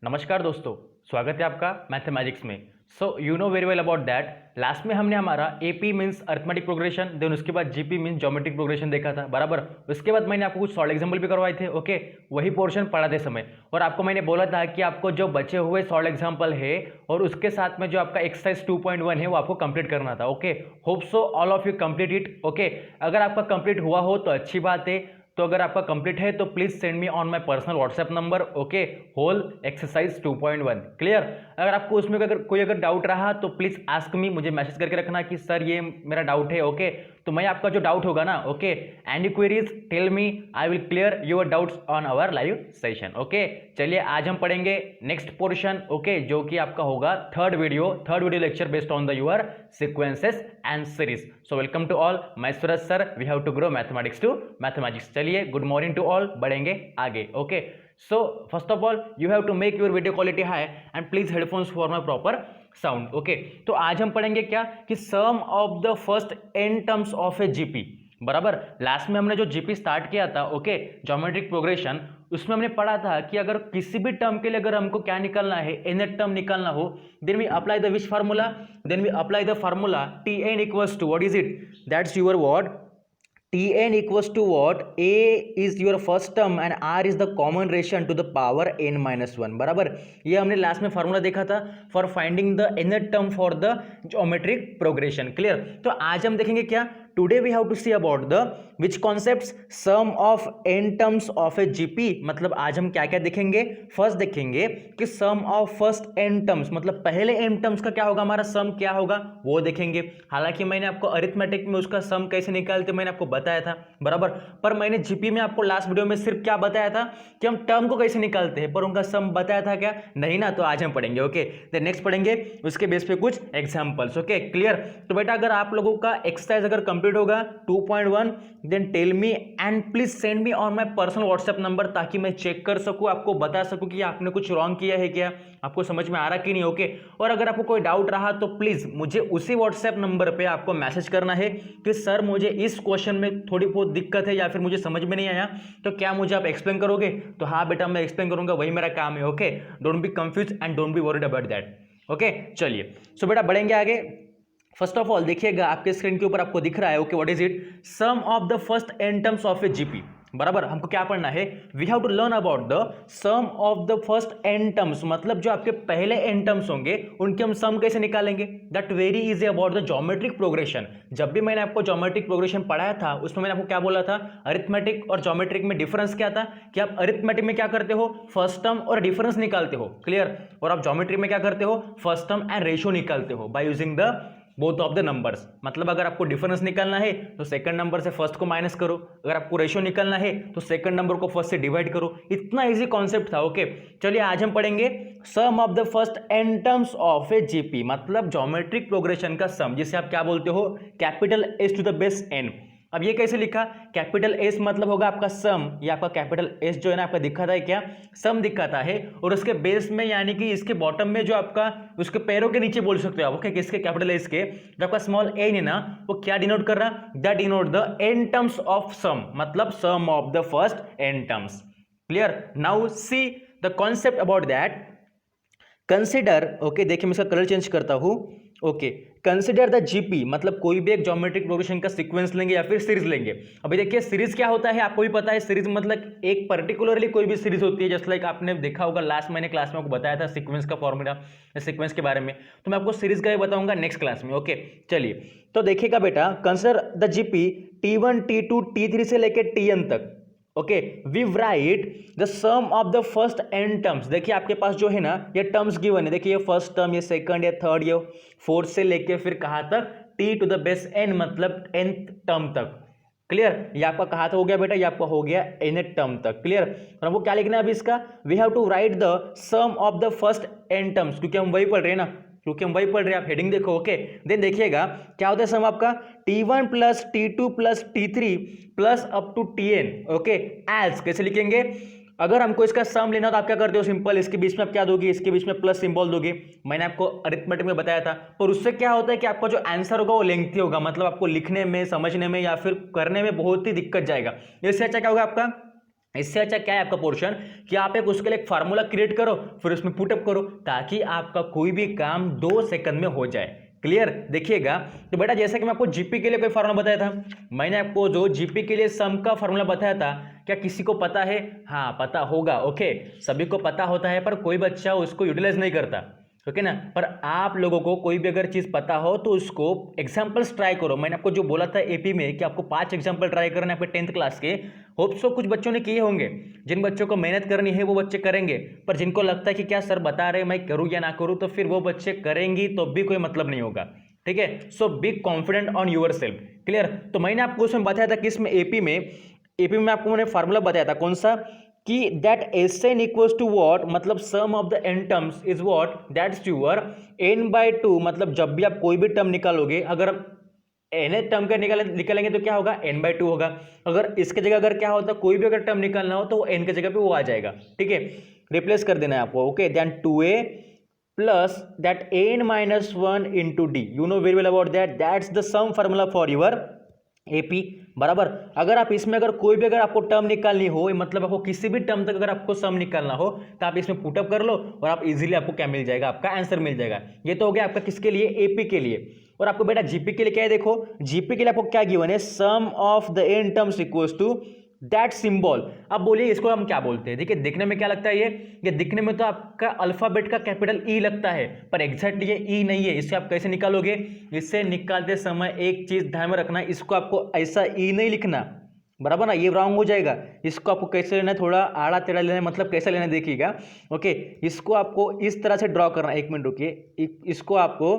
नमस्कार दोस्तों, स्वागत है आपका मैथमेटिक्स में। So you know very well about that. Last में हमने हमारा AP means arithmetic progression, then उसके बाद जीपी मीन्स ज्योमेट्रिक प्रोग्रेशन देखा था, बराबर। उसके बाद मैंने आपको कुछ सॉल्व एग्जाम्पल भी करवाए थे, ओके। वही पोर्शन पढ़ाते समय और आपको मैंने बोला था कि आपको जो बचे हुए सॉल्व एग्जाम्पल है और उसके साथ में जो आपका एक्सरसाइज 2.1 है वो आपको कंप्लीट करना था, okay. Hope so all of you complete it, okay. अगर आपका कंप्लीट हुआ हो तो अच्छी बात है, तो अगर आपका कंप्लीट है तो please send me on my personal WhatsApp number, okay. Whole exercise 2.1 clear. अगर आपको उसमें अगर कोई डाउट रहा तो प्लीज आस्क मी, मुझे मैसेज करके रखना कि सर ये मेरा डाउट है, ओके। तो मैं आपका जो डाउट होगा ना, okay, any queries tell me, I will clear your doubts on our live session, okay. चलिए आज हम पढ़ेंगे नेक्स्ट पोर्शन, ओके, जो कि आपका होगा third video lecture based on the your sequences and series. So welcome to all, my Suraj sir, we have to grow mathematics to mathematics. चलिए good morning to all, बढ़ेंगे आगे, okay. So first of all you have to make your video quality high and please headphones for my proper sound, okay. तो आज हम पढ़ेंगे क्या कि sum of the first n terms of a GP, बराबर। Last में हमने जो जीपी स्टार्ट किया था, ओके, ज्योमेट्रिक प्रोग्रेशन, उसमें हमने पढ़ा था कि अगर किसी भी टर्म के लिए अगर हमको क्या निकालना है, nth टर्म निकालना हो, then we apply the which formula, then we apply the formula Tn equals to what is it, that's your what Tn equals to what, a is your first term and r is the common ratio to the power n minus 1, बराबर। ये हमने last में formula देखा था for finding the nth term for the geometric progression, clear. तो आज हम देखेंगे क्या, today we have to see about the which concepts sum of n terms of a GP. मतलब आज हम क्या क्या देखेंगे, फर्स्ट देखेंगे कि sum of first n terms, मतलब पहले n टर्म्स का क्या होगा, हमारा सम क्या होगा वो देखेंगे। हालांकि मैंने आपको अरिथमेटिक में उसका सम कैसे निकालते मैंने आपको बताया था, बराबर। पर मैंने जीपी में आपको लास्ट वीडियो में सिर्फ क्या बताया था कि हम टर्म को कैसे निकालते हैं, पर उनका सम बताया था क्या, नहीं ना। तो आज हम पढ़ेंगे, ओके। देन नेक्स्ट पढ़ेंगे उसके बेस पे कुछ एग्जांपल्स, ओके, क्लियर। तो बेटा अगर आप लोगों का एक्सरसाइज अगर कंप्लीट होगा 2.1, then tell me and please send me on my personal WhatsApp number, ताकि मैं चेक कर सकूं, आपको बता सकूं कि आपने कुछ रॉन्ग किया है क्या, आपको समझ में आ रहा कि नहीं, ओके। और अगर आपको कोई डाउट रहा तो प्लीज मुझे उसी व्हाट्सएप नंबर पे आपको मैसेज करना है कि सर मुझे इस क्वेश्चन में थोड़ी बहुत दिक्कत है या फिर मुझे समझ में नहीं आया, तो क्या मुझे आप एक्सप्लेन करोगे। तो हाँ बेटा मैं एक्सप्लेन करूंगा, वही मेरा काम है, okay. Don't be confuse and don't be worried about that, okay. चलिए सो बेटा बढ़ेंगे आगे। फर्स्ट ऑफ ऑल देखिएगा आपके स्क्रीन के ऊपर आपको दिख रहा है, okay, what is it, sum of the first n terms of a GP, बराबर। हमको क्या पढ़ना है, we have to learn about the sum of the first n terms, मतलब जो आपके पहले n टर्म्स होंगे उनके हम सम कैसे निकालेंगे, that very easy about the geometric progression. जब भी मैंने आपको ज्योमेट्रिक प्रोग्रेशन पढ़ाया था उसमें मैंने आपको क्या बोला था, अरिथमेटिक और ज्योमेट्रिक में डिफरेंस क्या था कि आप अरिथमेटिक में क्या करते हो, फर्स्ट टर्म और डिफरेंस निकालते हो, क्लियर। और आप ज्योमेट्री में क्या करते हो, फर्स्ट टर्म एंड रेशियो निकालते हो by using the both of the numbers. मतलब अगर आपको डिफरेंस निकालना है तो सेकंड नंबर से फर्स्ट को माइनस करो, अगर आपको रेशियो निकालना है तो सेकंड नंबर को फर्स्ट से डिवाइड करो। इतना इजी कॉन्सेप्ट था, ओके। चलिए आज हम पढ़ेंगे sum of the first n terms of a GP, मतलब ज्योमेट्रिक प्रोग्रेशन का सम, जिसे आप क्या बोलते हो, capital S to the base n। अब ये कैसे लिखा, कैपिटल S मतलब होगा आपका सम, ये आपका कैपिटल S जो है ना आपका दिखाता है क्या, सम दिखाता है, और उसके बेस में यानी कि इसके बॉटम में जो आपका उसके पैरों के नीचे बोल सकते हो आप, ओके, किसके, कैपिटल S के, जो आपका स्मॉल n है ना वो क्या डिनोट कर रहा, that denote the n terms of sum, मतलब sum of the first n terms, clear. Now see the concept about that, consider, okay, देखिए मैं इसका कलर चेंज करता हूं, ओके, कंसिडर द जीपी, मतलब कोई भी एक ज्योमेट्रिक प्रोग्रेशन का सीक्वेंस लेंगे या फिर सीरीज लेंगे। अभी देखिए सीरीज क्या होता है आपको भी पता है, सीरीज मतलब एक पर्टिकुलरली कोई भी सीरीज होती है, जस्ट लाइक आपने देखा होगा लास्ट मैंने क्लास में आपको बताया था सीक्वेंस का फॉर्मूला, सीक्वेंस के बारे में, तो मैं आपको सीरीज का भी बताऊंगा नेक्स्ट क्लास में, ओके। चलिए तो देखिएगा बेटा, consider the GP T1 T2 T3 से लेकर Tn तक, okay, we write the sum of the first n terms. देखिए आपके पास जो है ना ये टर्म्स गिवन है, देखिए ये फर्स्ट टर्म, ये सेकंड, ये थर्ड, ये फोर्थ से लेके फिर कहाँ तक, t to the base n, मतलब nth टर्म तक, क्लियर। ये आपका कहाँ तक हो गया बेटा, ये आपका हो गया nth टर्म तक, क्लियर। और हमको क्या लिखना है अभी इसका, we have to write the sum of the first n terms, क्योंकि हम वही पढ़ रहे हैं ना, आप हेडिंग देखो, ओके। देन देखिएगा क्या होता है सम आपका, T1 plus T2 plus T3 plus up to Tn, okay, else कैसे लिखेंगे, अगर हमको इसका सम लेना तो आप क्या करते हो, सिंपल, इसके बीच में आप क्या दोगे, इसके बीच में प्लस सिंबल दोगे, मैंने आपको अरिथमेटिक में बताया था। पर उससे क्या होता है कि आपका जो आंसर होगा वो लेंथी होगा, मतलब आपको लिखने में, समझने में या फिर करने में बहुत ही दिक्कत जाएगा। इससे अच्छा क्या होगा आपका, इससे अच्छा क्या है आपका पोर्शन कि आप एक उसके लिए एक फार्मूला क्रिएट करो, फिर उसमें पुटअप करो, ताकि आपका कोई भी काम 2 सेकंड में हो जाए। क्लियर? देखिएगा, तो बेटा जैसे कि मैं आपको जीपी के लिए कोई फार्मूला बताया था, मैंने आपको जो जीपी के लिए सम का फार्मूला बताया था, क्या किसी को पता है? हाँ पता होगा, ओके, सभी को पता होता है, पर कोई बच्चा उसको यूटिलाइज नहीं करता, ओके ना। पर आप लोगों को कोई भी अगर चीज पता हो तो उसको एग्जांपल्स ट्राई करो। मैंने आपको जो बोला था एपी में कि आपको 5 एग्जांपल ट्राई करना है आपके 10th क्लास के, होप सो कुछ बच्चों ने किए होंगे। जिन बच्चों को मेहनत करनी है वो बच्चे करेंगे, पर जिनको लगता है कि क्या सर बता रहे मैं करूं या ना करूं, तो फिर वो बच्चे करेंगी तो भी कोई मतलब नहीं होगा, ठीक है। So be confident on your self. Clear? तो मैंने आपको उसमें बताया था कि इसमें एपी में आपको मैंने फार्मूला बताया था कौन सा, कि that n equals to what, मतलब sum of the N terms is what, that's your n/2। मतलब जब भी आप कोई भी टर्म निकालोगे, अगर एन टर्म का निकालेंगे तो क्या होगा, n/2 होगा। अगर इसके जगह अगर क्या होता, कोई भी अगर टर्म निकालना हो तो वो n की जगह पे वो आ जाएगा, ठीक है, रिप्लेस कर देना है आपको, okay. Then 2a plus that n-1 into D, you know very well about that, that's the sum formula for your AP, बराबर। अगर आप इसमें अगर कोई भी अगर आपको टर्म निकालनी हो, मतलब आपको किसी भी टर्म तक अगर आपको सम निकालना हो, तो आप इसमें पुटअप कर लो और आप इजीली आपको क्या मिल जाएगा, आपका आंसर मिल जाएगा। ये तो हो गया आपका किसके लिए, एपी के लिए। और आपको बेटा जीपी के लिए क्या है, देखो जीपी के लिए आपको क्या गिवन है, sum of the N terms equals to that symbol. अब बोलिए इसको हम क्या बोलते हैं? देखिए दिखने में क्या लगता है, ये दिखने में तो आपका अल्फाबेट का कैपिटल ई लगता है, पर एग्जैक्टली ये ई नहीं है। इसे आप कैसे निकालोगे? इसे निकालते समय एक चीज ध्यान में रखना, इसको आपको ऐसा ई नहीं लिखना, बराबर ना, ये रॉन्ग हो जाएगा। इसको आपको कैसे लेना है, थोड़ा आड़ा टेढ़ा लेना है, मतलब कैसे लेना है देखिएगा, ओके। इसको आपको इस तरह से ड्रॉ करना, एक मिनट रुकिए, इसको आपको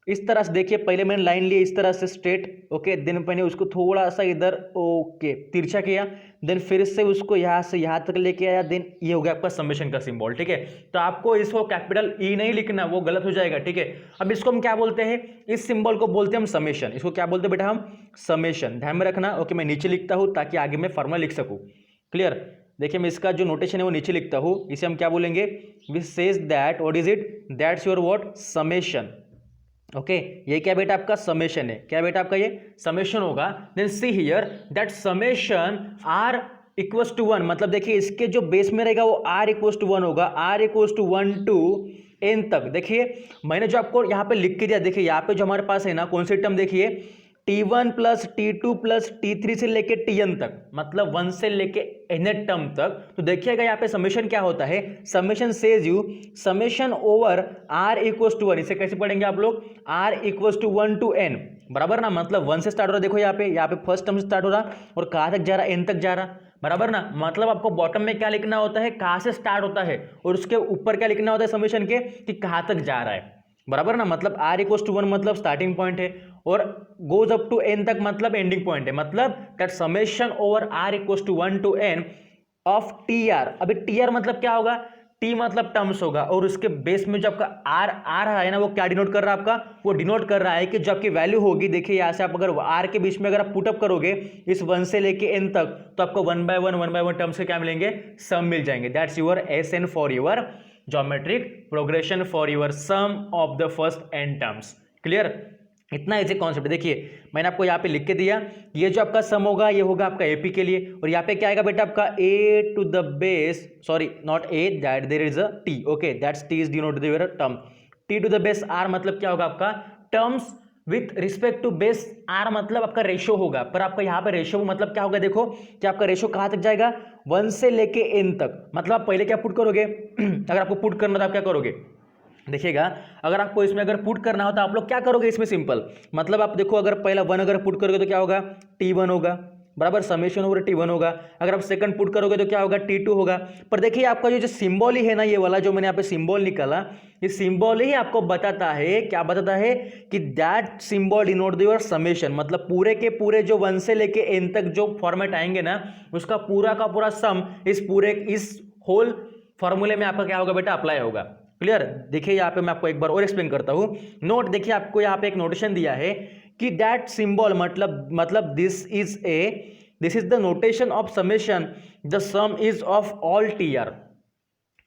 इस तरह से देखिए, पहले मैंने लाइन ली इस तरह से स्ट्रेट, ओके, देन मैंने उसको थोड़ा सा इधर ओके तिरछा किया, देन फिर से उसको यहाँ से यहाँ तक लेके आया, देन ये हो गया आपका समेशन का सिंबल, ठीक है। तो आपको इसको कैपिटल ई नहीं लिखना, वो गलत हो जाएगा, ठीक है। अब इसको हम क्या बोलते हैं, इस सिंबल को बोलते हैं हम समेशन। इसको क्या बोलते हैं बेटा, हम समेशन, ध्यान में रखना, ओके। मैं नीचे लिखता हूँ ताकि आगे मैं फॉर्मूला लिख सकूँ। क्लियर? देखिए मैं इसका जो नोटेशन है वो नीचे लिखता हूँ, इसे हम क्या बोलेंगे, which says that, what is it, that's your what, summation, okay. ये क्या बेटा आपका समेशन है, क्या बेटा आपका ये समेशन होगा। Then see here that summation are equals to 1, मतलब देखिए इसके जो बेस में रहेगा वो आर इक्वल्स टू 1 होगा, R equals to 1 to n तक। देखिए मैंने जो आपको यहाँ पे लिख के दिया, देखिए यहाँ पे जो हमारे पास है ना, कौन सी टर्म देखिए, T1 plus T2 plus T3 से लेके Tn तक, मतलब 1 से लेके nth टर्म तक। तो देखिएगा यहाँ पे समेशन क्या होता है, summation says you summation over r equals to 1। इसे कैसे पढ़ेंगे आप लोग, r equals to 1 to n, बराबर ना, मतलब 1 से स्टार्ट हो रहा है, देखो यहाँ पे फर्स्ट टर्म से स्टार्ट हो रहा और कहाँ तक जा रहा है, n तक जा रहा, बराबर ना। मतलब आपको बॉटम में क्या लिखना होता है, कहाँ से स्टार्ट होता है, और उसके ऊपर क्या लिखना होता है समेशन के, कि कहाँ तक जा रहा है, बराबर ना। मतलब r इक्वल्स टू 1 मतलब स्टार्टिंग पॉइंट है, और गोज अप टू n तक मतलब एंडिंग पॉइंट है, मतलब that summation over r equals to 1 to n of tr। अभी tr मतलब क्या होगा, t मतलब टर्म्स होगा, और उसके बेस में जो आपका r आ रहा है ना, वो क्या डिनोट कर रहा है आपका, वो डिनोट कर रहा है कि जो आपकी वैल्यू होगी, देखिए यहाँ से आप अगर r के बीच में अगर आप पुटअप करोगे इस 1 से लेके n तक, तो आपको 1 by 1 टर्म्स से क्या मिलेंगे, सम मिल जाएंगे। That's your SN for your geometric progression for your sum of the first n terms. Clear? इतना इजी कॉन्सेप्ट। देखिए मैंने आपको यहाँ पे लिख के दिया, ये जो आपका सम होगा ये होगा आपका एपी के लिए, और यहाँ पे क्या आएगा बेटा आपका a to the base, sorry not a, that there is a t, okay, that's t is denoted your term, t to the base r मतलब क्या होगा आपका terms with respect to base r, मतलब आपका रेशो होगा। पर आपका यहाँ पे रेशो मतलब क्या होगा, देखो कि आपका रेशो कहाँ तक जाएगा, 1 से लेके n तक। मतलब आप पहले क्या पुट करोगे अगर आपको पुट करना तो आप क्या करोगे, देखिएगा अगर आपको इसमें अगर पुट करना हो तो आप लोग क्या करोगे इसमें, सिंपल, मतलब आप देखो अगर पहला 1 अगर पुट करोगे तो क्या होगा, T1 होगा, बराबर, समेशन ओवर T1 होगा। अगर आप सेकंड पुट करोगे तो क्या होगा, T2 होगा। पर देखिए आपका जो सिंबल ही है ना, ये वाला जो मैंने यहाँ पे सिंबल निकाला, ये सिंबल ही आपको बताता है, क्या बताता है, कि that symbol denote your summation, मतलब पूरे के पूरे जो 1 से लेके n तक जो फॉर्मेट आएंगे ना, उसका पूरा का पूरा सम इस होल फॉर्मूले में आपका क्या होगा बेटा, अप्लाई होगा। क्लियर? देखिए यहाँ पे मैं आपको एक बार और एक्सप्लेन करता हूँ। नोट, देखिए आपको यहाँ पे एक नोटेशन दिया है कि दैट सिंबल मतलब this is the notation of summation, the some is of all TR.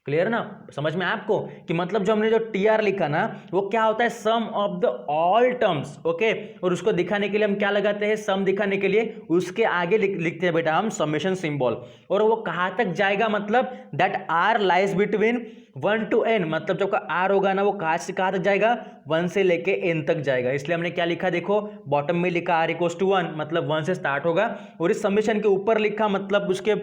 Clear ना, समझ में आपको कि मतलब जो हमने जो टी आर लिखा ना वो क्या होता है, sum of the all terms, okay. और उसको दिखाने के लिए हम क्या लगाते हैं, सम दिखाने के लिए उसके आगे लिखते हैं बेटा हम समेशन सिंबल। और वो कहां तक जाएगा, मतलब that R lies between 1 to n, मतलब जो का आर होगा ना वो कहां से कहां तक जाएगा, 1 से लेके n तक जाएगा। इसलिए हमने क्या लिखा, देखो बॉटम में लिखा आर इक्वल्स टू 1, मतलब 1 से स्टार्ट होगा। और इस समेशन के ऊपर लिखा, मतलब उसके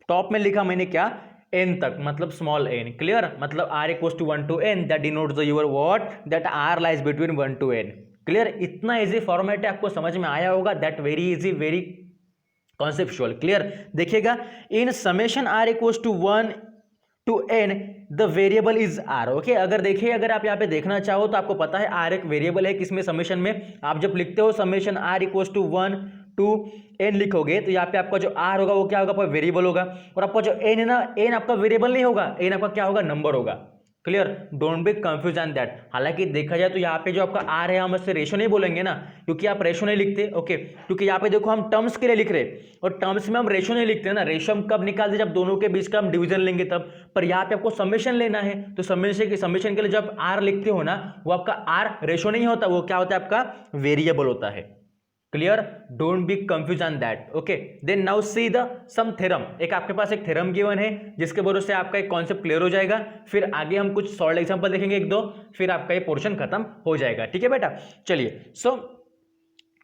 टॉप में लिखा मैंने क्या, n तक, मतलब स्मॉल n। क्लियर, मतलब r equals to 1 to n, that denotes the your what, that r lies between 1 to n। Clear, इतना इजी फॉर्मेट है, आपको समझ में आया होगा, that very easy, very conceptual. Clear, देखिएगा in summation r equals to 1 to n the variable is r, okay. अगर देखिए, अगर आप यहाँ पे देखना चाहो तो आपको पता है r एक वेरिएबल है, किसमें, समेशन में। आप जब लिखते हो summation r equals to 1 to n लिखोगे तो यहाँ पे आपका जो r होगा वो क्या होगा, आपका वेरिएबल होगा। और आपका जो n है ना, n आपका वेरिएबल नहीं होगा, n आपका क्या होगा, नंबर होगा। Clear, don't be confuse on that. हालांकि देखा जाए तो यहाँ पे जो आपका r है हम इससे रेशो नहीं बोलेंगे ना, क्योंकि आप रेशो नहीं लिखते, ओके। क्योंकि यहाँ पे देखो हम टर्म्स के लिए लिख रहे, और टर्म्स में हम रेशो नहीं लिखते ना। रेशो हम कब निकालते, जब दोनों के बीच का हम डिवीजन लेंगे तब। पर यहाँ पे आपको समेशन लेना है, तो समेशन के लिए जब r लिखते हो ना, वो आपका r रेशो नहीं होता, वो क्या होता है, आपका वेरिएबल होता है। Clear, don't be confuse on that, okay. Then now see the sum theorem, एक आपके पास एक थ्योरम गिवन है जिसके भरोसे से आपका एक कॉन्सेप्ट क्लियर हो जाएगा। फिर आगे हम कुछ सॉल्व एग्जांपल देखेंगे एक दो, फिर आपका ये पोर्शन खत्म हो जाएगा, ठीक है बेटा। चलिए, सो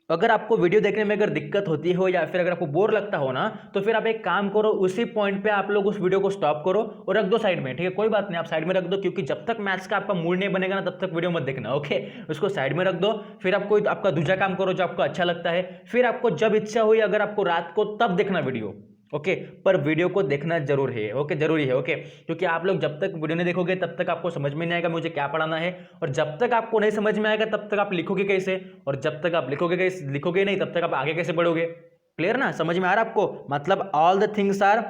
अगर आपको वीडियो देखने में अगर दिक्कत होती हो या फिर अगर आपको बोर लगता हो ना, तो फिर आप एक काम करो, उसी पॉइंट पे आप लोग उस वीडियो को स्टॉप करो और रख दो साइड में, ठीक है। कोई बात नहीं, आप साइड में रख दो, क्योंकि जब तक मैथ्स का आपका मूड नहीं बनेगा ना तब तक वीडियो मत देखना, ओके। उसको साइड में रख दो। फिर आपको आपका दूसरा काम करो जो आपको अच्छा लगता है। फिर आपको जब इच्छा हुई, अगर आपको रात को, तब देखना वीडियो, ओके। पर वीडियो को देखना जरूर है, ओके, जरूरी है, ओके। क्योंकि आप लोग जब तक वीडियो नहीं देखोगे तब तक आपको समझ में नहीं आएगा मुझे क्या पढ़ाना है। और जब तक आपको नहीं समझ में आएगा तब तक आप लिखोगे कैसे, और जब तक आप लिखोगे नहीं तब तक आप आगे कैसे बढ़ोगे। क्लियर ना, समझ में आ रहा है आपको, मतलब all the things are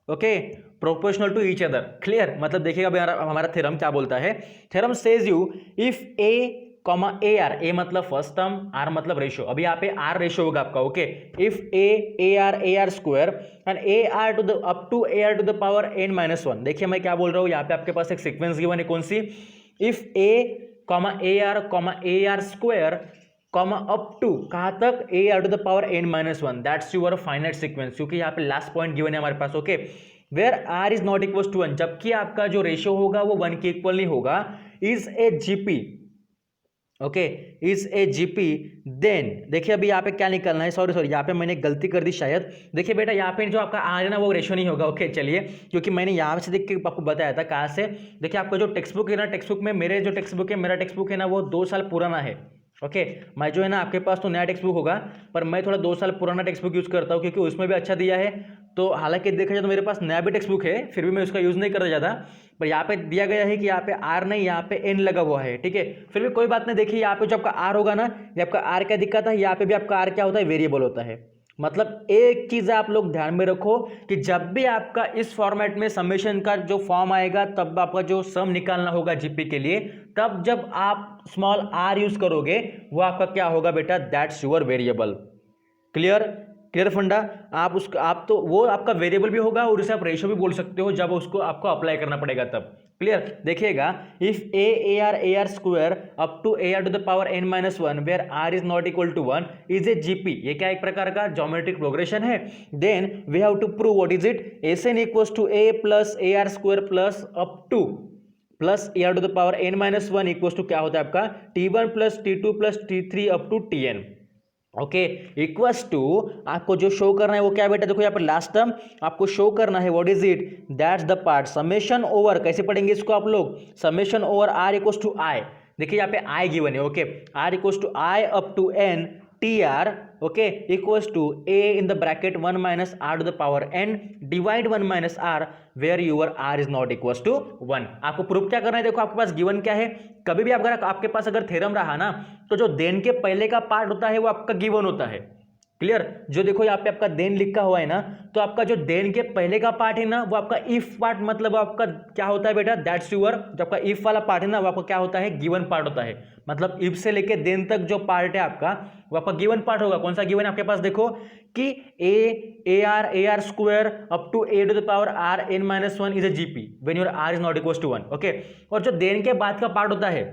okay proportional to each other. Clear, मतलब देखिएगा हमारा थ्योरम क्या बोलता है। Theorem says you if a comma a r, a मतलब फर्स्ट टर्म, आर मतलब रेशो। अभी यहाँ पे आर रेशो होगा आपका, okay. If A R square and a are to the up to A R to the power n minus 1। देखिए मैं क्या बोल रहा हूँ, यहाँ पे आपके पास एक सीक्वेंस गिवन है, कौन सी, if A R square comma up to कहां तक, a are to the power n minus 1, that's your finite sequence. क्योंकि यहाँ पे लास्ट पॉइंट गिवन है हमारे पास, okay. Where are is not equal to 1, जबकि आपका जो रेशो होगा वो 1 के इक्वल नहीं होगा, is a GP, okay, is a GP. Then देखिए अभी यहाँ पे क्या निकलना है, सॉरी यहाँ पे मैंने गलती कर दी शायद। देखिए बेटा यहाँ पे जो आपका आर है ना वो रेशो नहीं होगा, ओके। चलिए, क्योंकि मैंने यहाँ से देख के आपको बताया था कहाँ से। देखिए आपका जो टेक्स्ट बुक है ना, टेक्स्ट बुक में मेरे जो टेक्स्ट बुक है, मेरा टेक्स्ट बुक है ना वो 2 साल पुराना है, ओके। मैं जो है ना, आपके पास तो नया टेक्स्ट बुक होगा, पर मैं थोड़ा 2 साल पुराना टेक्स्ट बुक यूज़ करता हूँ, क्योंकि उसमें भी अच्छा दिया है। तो हालांकि देखा जाए तो मेरे पास नया भी टेक्स्ट बुक है, फिर भी मैं उसका यूज़ नहीं करता ज़्यादा। पर यहाँ पे दिया गया है कि यहाँ पे आर नहीं, यहाँ पे एन लगा हुआ है, ठीक है। फिर भी कोई बात नहीं। देखिए यहाँ पे जो आपका आर होगा ना, ये आपका आर क्या दिक्कत है, यहाँ पे भी आपका आर क्या होता है, वेरिएबल होता है। मतलब एक चीज आप लोग ध्यान में रखो कि जब भी आपका इस फॉर्मेट में समेशन का जो फॉर्म आएगा, तब आपका जो सम निकालना होगा जीपी के लिए, तब जब आप स्मॉल आर यूज करोगे वो आपका क्या होगा बेटा, दैट्स योर वेरिएबल। क्लियर फंडा। आप तो वो आपका वेरिएबल भी होगा और उसे आप रेशो भी बोल सकते हो, जब उसको आपको अप्लाई करना पड़ेगा तब। क्लियर, देखिएगा if A R square up to A R to the power n minus 1 where are is not equal to 1 is a GP. ये क्या एक प्रकार का ज्योमेट्रिक प्रोग्रेशन है। Then we have to prove what is it, S N equals to A plus A R square plus up to plus A R to the power n minus 1 equals to क्या होता है आपका t1 plus t2 plus t3 up to tn, okay. Equals to आपको जो show करना है वो क्या है बेटा, देखो यहाँ पर लास्ट टर्म आपको शो करना है, what is it, that's the part summation over, कैसे पढ़ेंगे इसको आप लोग, summation over r equals to i. देखिए यहाँ पे आई गिवन है, okay. R equals to i up to n t r, okay, equals to A in the bracket 1 minus are to the power n divide 1 minus r where your are is not equals to 1। आपको proof क्या करना है, देखो आपके पास given क्या है। कभी भी अगर आपके पास अगर थ्योरम रहा ना, तो जो देन के पहले का पार्ट होता है वो आपका गिवन होता है, क्लियर। जो देखो यहाँ पे आपका देन लिखा हुआ है ना, तो आपका जो देन के पहले का पार्ट है ना वो आपका इफ पार्ट, मतलब आपका क्या होता है बेटा, दैट्स यूर, जो आपका इफ वाला पार्ट है ना वो आपका क्या होता है, गिवन पार्ट होता है। मतलब इफ से लेके देन तक जो पार्ट है आपका वो आपका गिवन पार्ट होगा। कौन सा गिवन है आपके पास, देखो कि A are square up to A to the power R N minus one is a GP when your R is not equal to 1। Okay, और जो देन के बाद का पार्ट होता है,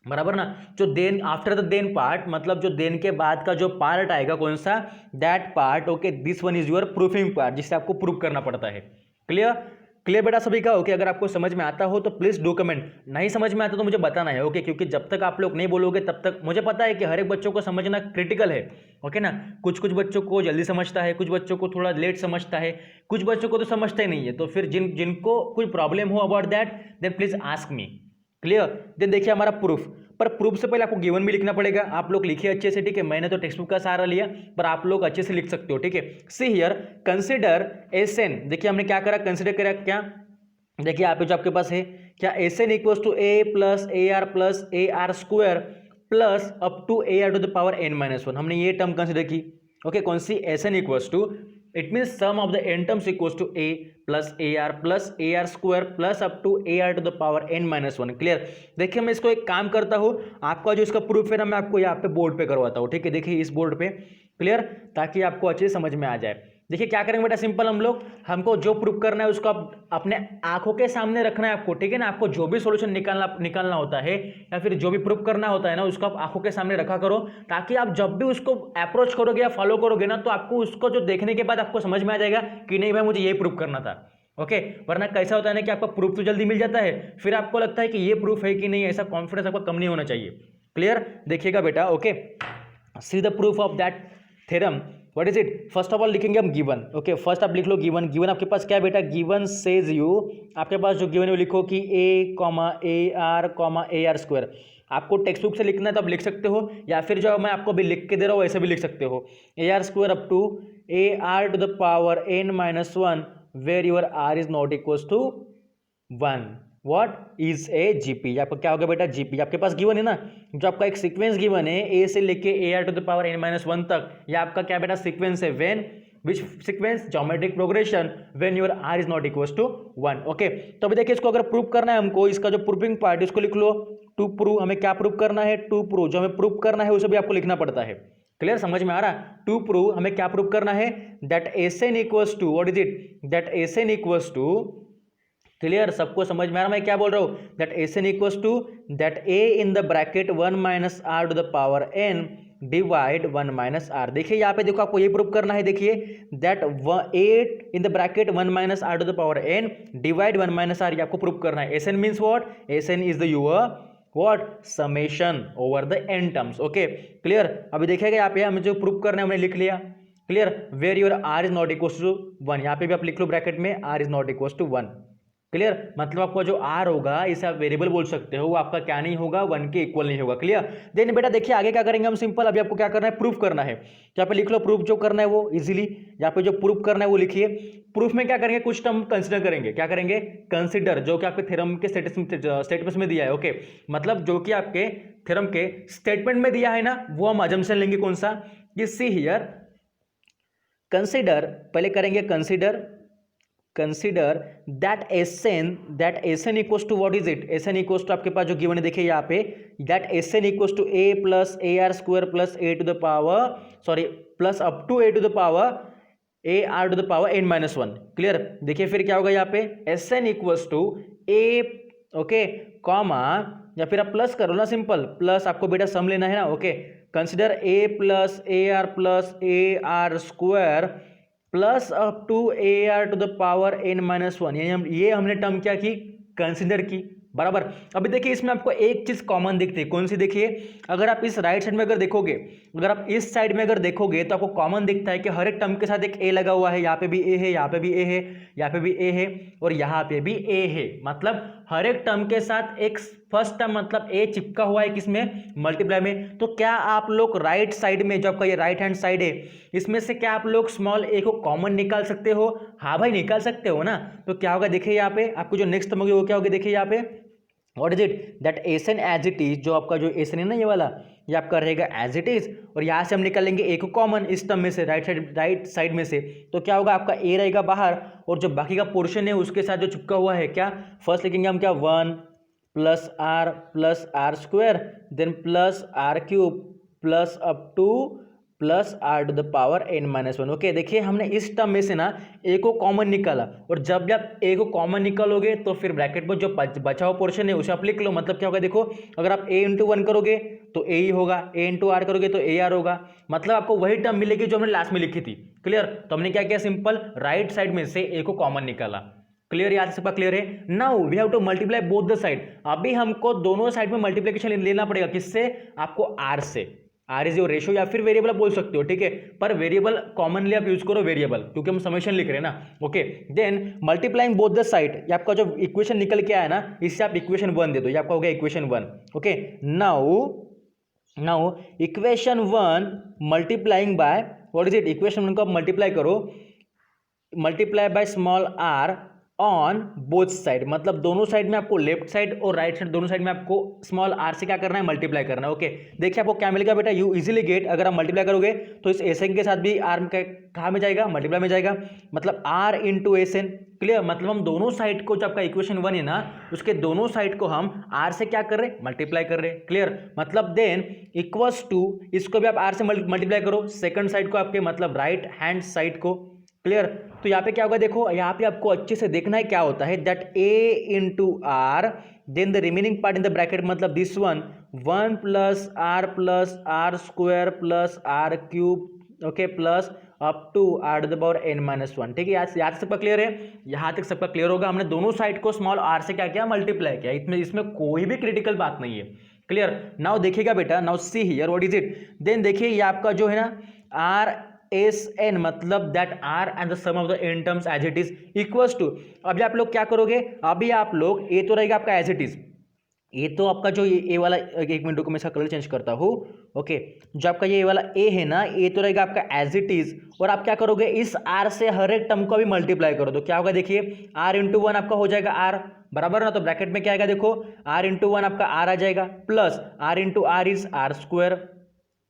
बराबर ना, जो then after the then part, मतलब जो देन के बाद का जो पार्ट आएगा कौन सा, that part, okay, this one is your proofing part, जिससे आपको प्रूफ करना पड़ता है। क्लियर, क्लियर बेटा सभी का। ओके, अगर आपको समझ में आता हो तो प्लीज डू कमेंट, नहीं समझ में आता तो मुझे बताना है। ओके, क्योंकि जब तक आप लोग नहीं बोलोगे तब तक मुझे पता है कि हर एक बच्चों को समझना क्रिटिकल है। ओके ना, कुछ कुछ बच्चों को जल्दी समझता है, कुछ बच्चों को थोड़ा लेट समझता है, कुछ बच्चों को तो समझता ही नहीं है। तो फिर जिनको कोई प्रॉब्लम हो about that, then please ask me. Clear, then देखिए हमारा प्रूफ, पर प्रूफ से पहले आपको गिवन भी लिखना पड़ेगा। आप लोग लिखिए अच्छे से, ठीक है। मैंने तो टेक्स्ट बुक का सहारा लिया, पर आप लोग अच्छे से लिख सकते हो, ठीक है। See here, consider S N, देखिए हमने क्या करा, कंसिडर करा क्या, देखिए यहाँ पे जो आपके पास है क्या, s N equals to A plus A R square plus up to A R to the power N minus one, हमने ये टर्म कंसिडर की। ओके, कौन सी, s N equals to, it mean sum of the N terms equals to A plus A R square plus up to A R to the power N minus one. Clear, देखिए मैं इसको एक काम करता हूँ, आपका जो इसका प्रूफ है ना मैं आपको यहाँ पे बोर्ड पे करवाता हूँ, ठीक है। देखिए इस बोर्ड पे, क्लियर, ताकि आपको अच्छे से समझ में आ जाए। देखिए क्या करेंगे बेटा, सिंपल, हम लोग, हमको जो प्रूफ करना है उसको अपने आंखों के सामने रखना है आपको, ठीक है ना। आपको जो भी सॉल्यूशन निकालना होता है या फिर जो भी प्रूफ करना होता है ना, उसको आप आंखों के सामने रखा करो, ताकि आप जब भी उसको अप्रोच करोगे या फॉलो करोगे ना, तो आपको उसको जो देखने के बाद आपको समझ में आ जाएगा कि नहीं भाई मुझे ये प्रूफ करना था। ओके, वरना कैसा होता है ना कि आपका प्रूफ तो जल्दी मिल जाता है, फिर आपको लगता है कि ये प्रूफ है कि नहीं, ऐसा कॉन्फिडेंस आपका कम नहीं होना चाहिए। क्लियर, देखिएगा बेटा। Okay, see the proof of that theorem, what is it. First of all लिखेंगे हम गिवन। ओके, फर्स्ट आप लिख लो गिवन। गिवन आपके पास क्या है बेटा, गिवन सेज यू, आपके पास जो गिवन है वो लिखो कि ए आर स्क्वायर। आपको टेक्स्ट बुक से लिखना है तो आप लिख सकते हो, या फिर जो मैं आपको अभी लिख के दे रहा हूँ वैसे भी लिख सकते हो। A are square up to A R to the power N minus one where your are is not equal to 1, what is a GP. आपका क्या होगा बेटा, जीपी। आपके पास गिवन है ना, जो आपका एक सीक्वेंस गिवन है ए से लेके A are to the power N minus one तक, यह आपका क्या बेटा सीक्वेंस है, when which sequence, geometric progression when your R is not equal to 1। Okay, तो अभी देखिए इसको अगर प्रूव करना है हमको, इसका जो प्रूविंग पार्ट इसको लिख लो, टू प्रूव, हमें क्या प्रूव करना है, टू प्रूव, जो हमें प्रूव करना है उसे भी आपको लिखना पड़ता है। क्लियर, समझ में आ रहा, टू प्रूव हमें क्या प्रूव करना है, that S N equals to, what is it, that S N equals to, clear, सबको समझ में आ रहा मैं क्या बोल रहा हूं, that S N equals to that A in the bracket 1 minus are to the power N divide 1 minus R. देखिए यहाँ पे देखो आपको ये प्रूव करना है, देखिए that A in the bracket 1 minus are to the power N divide 1 minus R, ये आपको प्रूव करना है। S N means what, S N is the your what, summation over the N terms. Okay, clear. अभी देखिएगा यहाँ पे हमें जो प्रूव करना है हमने लिख लिया। Clear, where your R is not equal to 1, यहाँ पे भी आप लिख लो ब्रैकेट में R is not equal to 1। Clear, मतलब आपका जो आर होगा इसे आप वेरिएबल बोल सकते हो, वो आपका क्या नहीं होगा, 1 के इक्वल नहीं होगा। क्लियर, देन बेटा देखिए आगे क्या करेंगे हम, सिंपल, अभी आपको क्या करना है, प्रूफ करना है। यहाँ पे लिख लो प्रूफ जो करना है वो इजीली, यहाँ पे जो प्रूफ करना है वो लिखिए। प्रूफ में क्या करेंगे, कुछ टर्म कंसिडर करेंगे, क्या करेंगे, कंसिडर, जो कि आपके थ्योरम के स्टेटमेंट्स में दिया है। ओके, मतलब जो कि आपके थ्योरम के स्टेटमेंट में दिया है ना, वो हम अजम्पशन लेंगे कौन सा, ये सी हियर, कंसिडर, पहले करेंगे consider that S N equals to what is it, S N equals to आपके पास जो गिवन है देखिए यहाँ पे, that S N equals to A plus A R square plus A to the power, sorry, plus up to A to the power A are to the power N minus one. Clear, देखिए फिर क्या होगा यहाँ पे, S N equals to A, okay, comma, या फिर आप plus करो ना, सिंपल, प्लस आपको बेटा सम लेना है ना। Okay, consider A plus A R square plus up to A R to the power N minus one, यानी ये हमने टर्म क्या की, कंसिडर की, बराबर। अभी देखिए इसमें आपको एक चीज कॉमन दिखती है, कौन सी, देखिए अगर आप इस राइट साइड में अगर देखोगे, अगर आप इस साइड में अगर देखोगे तो आपको कॉमन दिखता है कि हर एक टर्म के साथ एक ए लगा हुआ है, यहाँ पे भी ए है, यहाँ पे भी ए है, यहाँ पे भी ए है, और यहाँ पे भी ए है। मतलब हर एक टर्म के साथ एक फर्स्ट टर्म मतलब ए चिपका हुआ है, किसमें, मल्टीप्लाई में। तो क्या आप लोग राइट साइड में जो आपका ये राइट हैंड साइड है, इसमें से क्या आप लोग स्मॉल ए को कॉमन निकाल सकते हो? हाँ भाई निकाल सकते हो ना। तो क्या होगा देखिए यहाँ पे आपको जो नेक्स्ट टर्म होगी वो क्या होगी, देखिए यहाँ पे what is it, that S N as it is, जो आपका जो एस एन है ना ये वाला, ये आपका रहेगा एज इट इज, और यहाँ से हम निकालेंगे ए को कॉमन इस टर्म में से, राइट साइड में से, तो क्या होगा आपका ए रहेगा बाहर, और जो बाकी का पोर्शन है उसके साथ जो चिपका हुआ है क्या, फर्स्ट लिखेंगे हम क्या 1 plus are square, then plus are cube plus up to plus R to the power n-1। Okay, देखिए हमने इस टर्म में से ना ए को कॉमन निकाला, और जब भी आप ए को कॉमन निकालोगे तो फिर ब्रैकेट में जो बचा हुआ पोर्शन है उसे आप लिख लो। मतलब क्या होगा, देखो अगर आप a इंटू 1 करोगे तो a ही होगा, a इंटू आर करोगे तो a आर होगा, मतलब आपको वही टर्म मिलेगी जो हमने लास्ट में लिखी थी। क्लियर? तो हमने क्या किया, सिंपल राइट साइड में से a को कॉमन निकाला। क्लियर? याद सबका क्लियर है? Now we have to multiply both the side. अभी हमको दोनों साइड में मल्टीप्लिकेशन लेना पड़ेगा, किससे? आपको आर से। आर इज योर रेशियो, या फिर वेरिएबल आप बोल सकते हो, ठीक है, पर वेरिएबल कॉमनली आप यूज करो वेरिएबल, क्योंकि हम समेशन लिख रहे हैं ना। Okay, then multiplying both the side, ये आपका जो इक्वेशन निकल के आया ना, इससे आप इक्वेशन 1 दे दो, ये आपका हो गया equation 1। Okay, now equation 1 multiplying by what is it, equation 1 को आप मल्टीप्लाई करो, multiply by small R on both side, मतलब दोनों साइड में आपको लेफ्ट साइड और राइट साइड दोनों साइड में आपको स्मॉल आर से क्या करना है, मल्टीप्लाई करना है। ओके, देखिए आपको क्या मिलेगा बेटा, यू इजीली गेट, अगर आप मल्टीप्लाई करोगे तो इस एसएन के साथ भी आर कहाँ में जाएगा, मल्टीप्लाई में जाएगा, मतलब आर इंटू एसएन। क्लियर? मतलब हम दोनों साइड को, जो आपका इक्वेशन 1 है ना, उसके दोनों साइड को हम आर से क्या कर रहे हैं, मल्टीप्लाई कर रहे हैं। क्लियर? मतलब देन इक्वल्स टू, इसको भी आप आर से मल्टीप्लाई करो, सेकंड साइड को आपके, मतलब राइट हैंड साइड को। क्लियर? तो यहाँ पे क्या होगा, देखो यहाँ पे आपको अच्छे से देखना है क्या होता है, that a into r, then the remaining part in the bracket, मतलब this one 1 plus are square plus are cube, okay, plus up to are to the power n-1। ठीक है, यहाँ तक सबका क्लियर है? यहाँ तक सबका क्लियर होगा। हमने दोनों साइड को स्मॉल आर से क्या किया, मल्टीप्लाई किया, इसमें कोई भी क्रिटिकल बात नहीं है। क्लियर? नाउ देखिएगा बेटा, now see here what is it, then देखिए ये आपका जो है ना आर एस एन, मतलब that R and the sum of the N terms as it is equals to, अभी आप लोग क्या करोगे, अभी आप लोग ए तो रहेगा आपका एज इट इज, ये तो आपका जो ए वाला, एक मिनट को मैं इसका कलर चेंज करता हूँ। ओके, जो आपका ये वाला ए है ना, ये तो रहेगा आपका एज इट इज, और आप क्या करोगे, इस आर से हर एक टर्म को भी मल्टीप्लाई करो, तो क्या होगा, देखिए आर इंटू 1 आपका हो जाएगा आर, बराबर ना, तो ब्रैकेट में क्या आएगा, देखो आर इंटू 1 आपका आर आ जाएगा, plus R into are is R square,